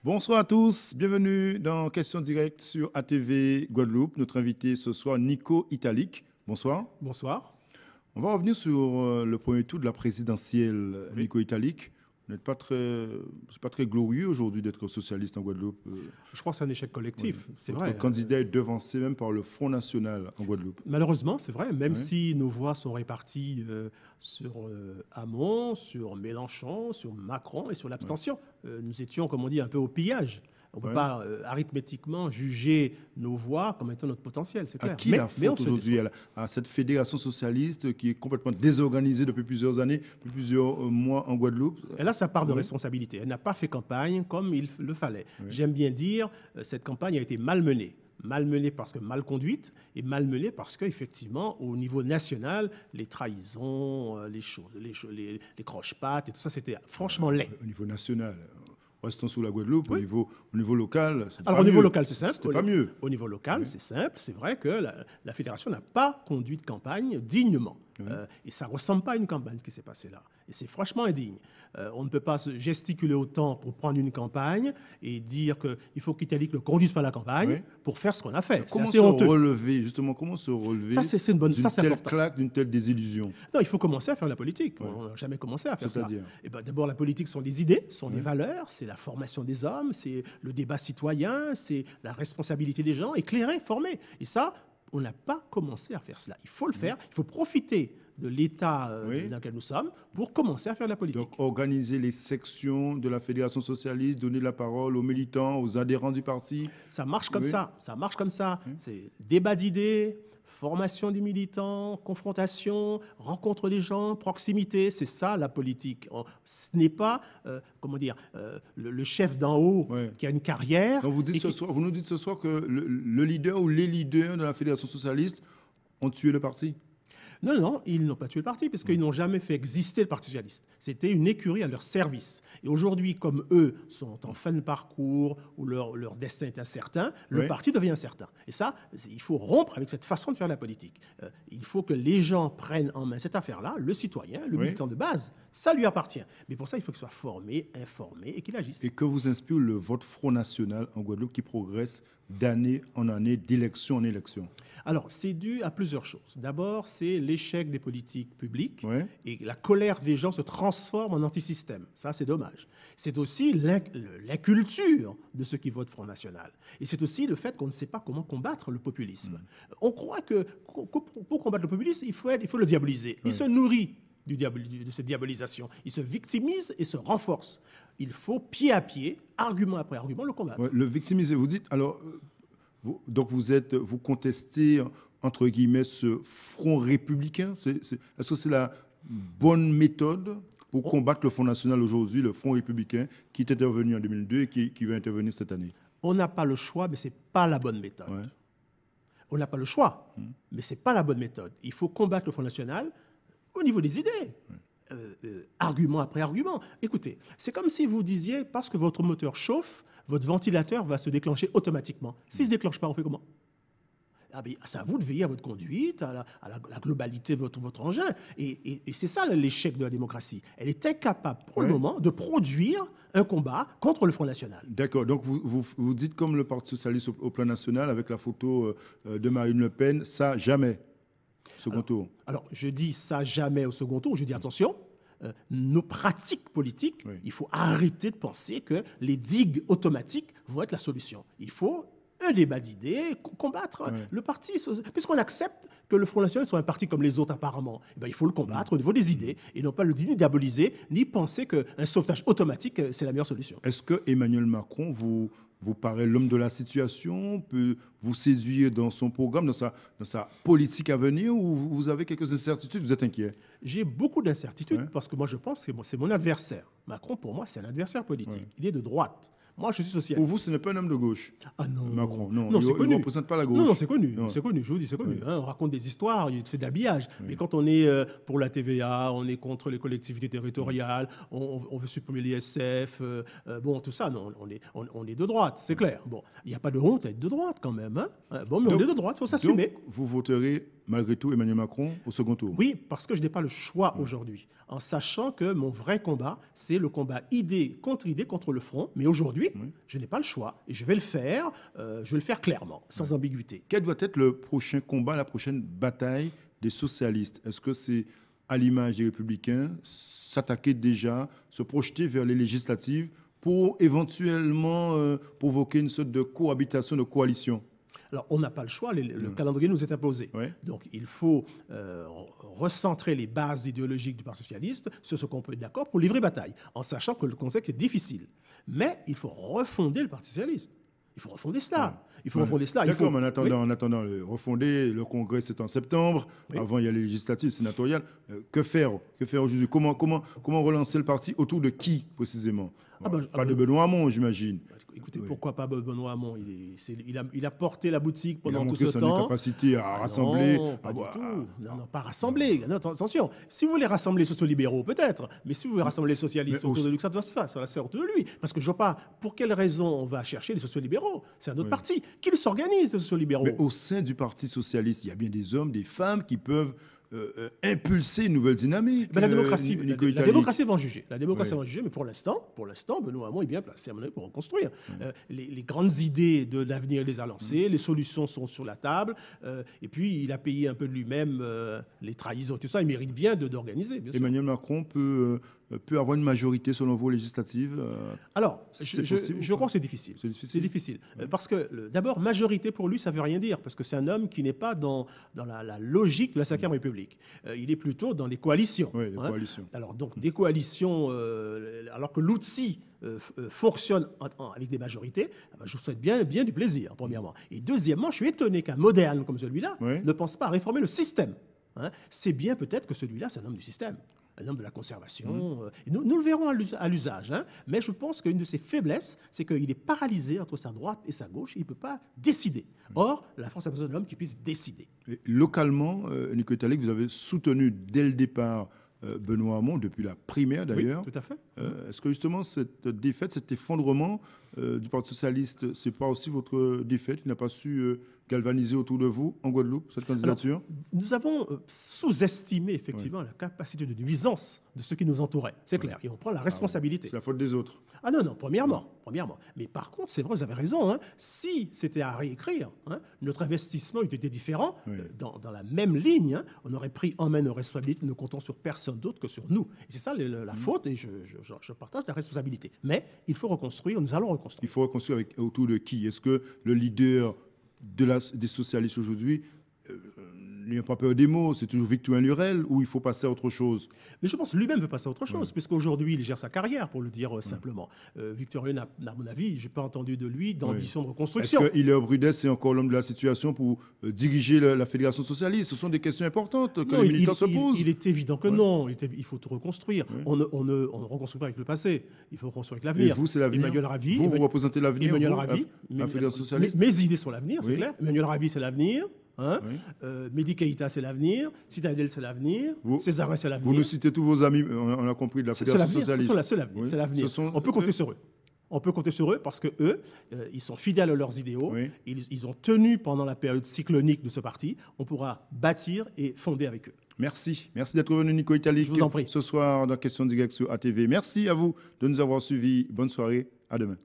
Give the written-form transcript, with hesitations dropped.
Bonsoir à tous, bienvenue dans Question Directe sur ATV Guadeloupe. Notre invité ce soir, Nico Italique. Bonsoir. Bonsoir. On va revenir sur le premier tour de la présidentielle, Oui. Nico Italique. C'est pas très glorieux aujourd'hui d'être socialiste en Guadeloupe. Je crois que c'est un échec collectif, c'est Votre vrai. candidat est devancé même par le Front National en Guadeloupe. Malheureusement, c'est vrai, même Oui. si nos voix sont réparties sur Hamon, sur Mélenchon, sur Macron et sur l'abstention. Nous étions, comme on dit, un peu au pillage. On ne peut Ouais. pas arithmétiquement juger nos voix comme étant notre potentiel, c'est À clair. qui la faute aujourd'hui? À cette fédération socialiste qui est complètement désorganisée depuis plusieurs années, depuis plusieurs mois en Guadeloupe? Elle a sa part de Oui. responsabilité. Elle n'a pas fait campagne comme il le fallait. Oui. J'aime bien dire, cette campagne a été malmenée. Malmenée parce que mal conduite et malmenée parce qu'effectivement, au niveau national, les trahisons, les croche-pattes et tout ça, c'était franchement laid. Au niveau national, restons sur la Guadeloupe, Oui. au niveau local, c'était Alors pas au niveau mieux. local, c'est simple. C'était pas mieux. Au niveau local, Oui. c'est simple. C'est vrai que la fédération n'a pas conduit de campagne dignement. Oui. Et ça ne ressemble pas à une campagne qui s'est passée là. Et c'est franchement indigne. On ne peut pas se gesticuler autant pour prendre une campagne et dire qu'il faut qu'Italique ne conduise pas la campagne Oui. pour faire ce qu'on a fait. C'est Comment assez se honteux. relever, justement, comment se relever Ça, c'est une bonne. d'une Ça, c'est telle important. claque, d'une telle désillusion? Non, il faut commencer à faire la politique. Ouais. On n'a jamais commencé à faire ça. C'est-à-dire? Eh ben, d'abord, la politique sont des idées, sont Ouais. des valeurs, c'est la formation des hommes, c'est le débat citoyen, c'est la responsabilité des gens, éclairer, former. Et ça, on n'a pas commencé à faire cela. Il faut le faire, il faut profiter de l'état Oui. dans lequel nous sommes pour commencer à faire la politique. Donc, organiser les sections de la Fédération socialiste, donner la parole aux militants, aux adhérents du parti. Ça marche comme Oui. ça marche comme ça. C'est débat d'idées, formation des militants, confrontation, rencontre des gens, proximité, c'est ça la politique. Ce n'est pas, le chef d'en haut Ouais. qui a une carrière. Donc, vous nous dites ce soir que le leader ou les leaders de la Fédération socialiste ont tué le parti? Non, non, ils n'ont pas tué le parti, parce qu'ils n'ont jamais fait exister le Parti socialiste. C'était une écurie à leur service. Et aujourd'hui, comme eux sont en fin de parcours, où leur destin est incertain, le Oui. parti devient incertain. Et ça, il faut rompre avec cette façon de faire la politique. Il faut que les gens prennent en main cette affaire-là, le citoyen, le Oui. militant de base, ça lui appartient. Mais pour ça, il faut qu'il soit formé, informé et qu'il agisse. Et que vous inspire le vote Front National en Guadeloupe qui progresse d'année en année, d'élection en élection? Alors, c'est dû à plusieurs choses. D'abord, c'est l'échec des politiques publiques Ouais. et la colère des gens se transforme en antisystème. Ça, c'est dommage. C'est aussi l'inculture de ceux qui votent Front National. Et c'est aussi le fait qu'on ne sait pas comment combattre le populisme. On croit que pour combattre le populisme, il faut le diaboliser. Il se nourrit de cette diabolisation. Il se victimise et se renforce. Il faut, pied à pied, argument après argument, le combattre. Ouais, le victimiser, vous dites, alors, donc vous contestez, entre guillemets, ce front républicain. Est-ce que c'est la bonne méthode pour combattre le Front National aujourd'hui, le Front républicain, qui est intervenu en 2002 et qui va intervenir cette année? On n'a pas le choix, mais ce n'est pas la bonne méthode. Ouais. On n'a pas le choix, mais ce n'est pas la bonne méthode. Il faut combattre le Front National au niveau des idées. Argument après argument. Écoutez, c'est comme si vous disiez, parce que votre moteur chauffe, votre ventilateur va se déclencher automatiquement. S'il ne se déclenche pas, on fait comment? Ah ben, c'est à vous de veiller à votre conduite, à la globalité de votre engin. Et c'est ça l'échec de la démocratie. Elle est incapable, pour le moment, de produire un combat contre le Front National. D'accord. Donc vous dites comme le Parti socialiste au plan national, avec la photo de Marine Le Pen, ça, jamais. Second tour. Alors, je dis ça jamais au second tour. Je dis attention, nos pratiques politiques, Oui. il faut arrêter de penser que les digues automatiques vont être la solution. Il faut un débat d'idées, combattre le parti. Puisqu'on accepte que le Front National soit un parti comme les autres apparemment, eh ben, il faut le combattre au niveau des idées et non pas le diaboliser, ni penser qu'un sauvetage automatique, c'est la meilleure solution. Est-ce que Emmanuel Macron vous paraît l'homme de la situation, peut vous séduire dans son programme, dans sa politique à venir, ou vous avez quelques incertitudes, vous êtes inquiet? J'ai beaucoup d'incertitudes Ouais. parce que moi je pense que c'est mon adversaire. Macron, pour moi, c'est un adversaire politique. Ouais. Il est de droite. Moi, je suis socialiste. Pour vous, ce n'est pas un homme de gauche, Ah non. Macron? Non, Non, il c'est ne connu. représente pas la gauche. Non, non, c'est connu. Non. C'est connu, je vous dis, c'est connu. Oui. Hein, on raconte des histoires, c'est de l'habillage. Mais quand on est pour la TVA, on est contre les collectivités territoriales, on veut supprimer l'ISF, bon, tout ça, non, on est de droite, c'est clair. Bon, il n'y a pas de honte à être de droite quand même. Hein. Bon, mais Donc- on est de droite, il faut s'assumer. Donc, vous voterez malgré tout Emmanuel Macron au second tour? Oui, parce que je n'ai pas le choix aujourd'hui, en sachant que mon vrai combat, c'est le combat idée contre le front. Mais aujourd'hui, aujourd'hui, je n'ai pas le choix. Et je vais le faire clairement, sans ambiguïté. Quel doit être le prochain combat, la prochaine bataille des socialistes? Est-ce que c'est, à l'image des Républicains, s'attaquer déjà, se projeter vers les législatives pour éventuellement provoquer une sorte de cohabitation, de coalition? Alors, on n'a pas le choix, le calendrier nous est imposé. Ouais. Donc, il faut recentrer les bases idéologiques du Parti socialiste sur ce qu'on peut être d'accord pour livrer bataille, en sachant que le contexte est difficile. Mais il faut refonder le Parti socialiste. Il faut refonder cela. Ouais. Il faut refonder cela. D'accord, mais en attendant refonder, le congrès c'est en septembre, avant il y a les législatives sénatoriales. Que faire aujourd'hui? Comment relancer le parti? Autour de qui précisément? Pas de Benoît Hamon, j'imagine. Écoutez, pourquoi pas Benoît Hamon? Il a porté la boutique pendant tout ce temps. Il a montré son capacité à rassembler. Non, pas du tout. Non, pas rassembler. Non, attention, si vous voulez rassembler les sociaux-libéraux, peut-être. Mais si vous voulez rassembler les socialistes autour de lui, ça doit se faire. Ça va se faire autour de lui. Parce que je ne vois pas pour quelle raison on va chercher les sociaux-libéraux. C'est un autre parti. Qu'ils s'organisent, les sociaux-libéraux. Mais au sein du Parti socialiste, il y a bien des hommes, des femmes qui peuvent impulser une nouvelle dynamique. La démocratie va en juger. La démocratie va en juger, mais pour l'instant, Benoît Hamon est bien placé à mon avis pour reconstruire. Les grandes idées de l'avenir, il les a lancées, les solutions sont sur la table, et puis il a payé un peu de lui-même les trahisons, tout ça. Il mérite bien d'organiser. Emmanuel Macron peut avoir une majorité, selon vous, législative? Alors, je crois que c'est difficile. C'est difficile. Parce que, d'abord, majorité pour lui, ça ne veut rien dire, parce que c'est un homme qui n'est pas dans la logique de la Ve République. Il est plutôt dans les coalitions. Oui, les coalitions. Alors, donc, des coalitions, alors que l'outil fonctionne avec des majorités, je vous souhaite bien du plaisir, premièrement. Et deuxièmement, je suis étonné qu'un moderne comme celui-là ne pense pas à réformer le système. C'est bien peut-être que celui-là, c'est un homme du système, un homme de la conservation. Nous le verrons à l'usage. Mais je pense qu'une de ses faiblesses, c'est qu'il est paralysé entre sa droite et sa gauche et il ne peut pas décider. Or, la France a besoin d'un homme qui puisse décider. Et localement, Nico Italique, vous avez soutenu dès le départ Benoît Hamon, depuis la primaire d'ailleurs. Oui, tout à fait. Est-ce que justement cette défaite, cet effondrement du Parti socialiste, c'est pas aussi votre défaite qui n'a pas su galvaniser autour de vous en Guadeloupe cette candidature? Alors, nous avons sous-estimé effectivement la capacité de nuisance de ceux qui nous entouraient, c'est clair, et on prend la responsabilité. C'est la faute des autres. Ah non, premièrement. Mais par contre, c'est vrai, vous avez raison, si c'était à réécrire, notre investissement eût été différent, dans la même ligne, on aurait pris en main nos responsabilités, ne comptant sur personne d'autre que sur nous. Et c'est ça la faute, et je partage la responsabilité. Mais il faut reconstruire, nous allons reconstruire. Il faut reconstruire autour de qui? Est-ce que le leader des socialistes aujourd'hui n'ayant pas peur des mots, c'est toujours Victorien Lurel, ou il faut passer à autre chose? Mais je pense que lui-même veut passer à autre chose, puisqu'aujourd'hui, il gère sa carrière, pour le dire simplement. Victorien, à mon avis, je n'ai pas entendu de lui d'ambition de reconstruction. Est-ce qu'il est Brudès, c'est encore l'homme de la situation pour diriger la Fédération socialiste? Ce sont des questions importantes que les militants se posent. Il est évident que non. Il faut tout reconstruire. On ne reconstruit pas avec le passé. Il faut reconstruire avec l'avenir. Et vous, c'est l'avenir? Emmanuel Ravi. Vous représentez l'avenir, Emmanuel Ravi. La Fédération socialiste? Mes idées sont l'avenir, c'est clair. Emmanuel Ravi, c'est l'avenir. Mehdi Keïta, c'est l'avenir. Citadel, c'est l'avenir. Césarin, c'est l'avenir. Vous nous citez tous vos amis, on a compris, de la Fédération socialiste. C'est l'avenir. On peut compter sur eux. On peut compter sur eux parce que eux, ils sont fidèles à leurs idéaux. Ils ont tenu pendant la période cyclonique de ce parti. On pourra bâtir et fonder avec eux. Merci d'être venu, Nico Italique. Je vous en prie. Ce soir dans Question Directe sur ATV. Merci à vous de nous avoir suivis. Bonne soirée. À demain.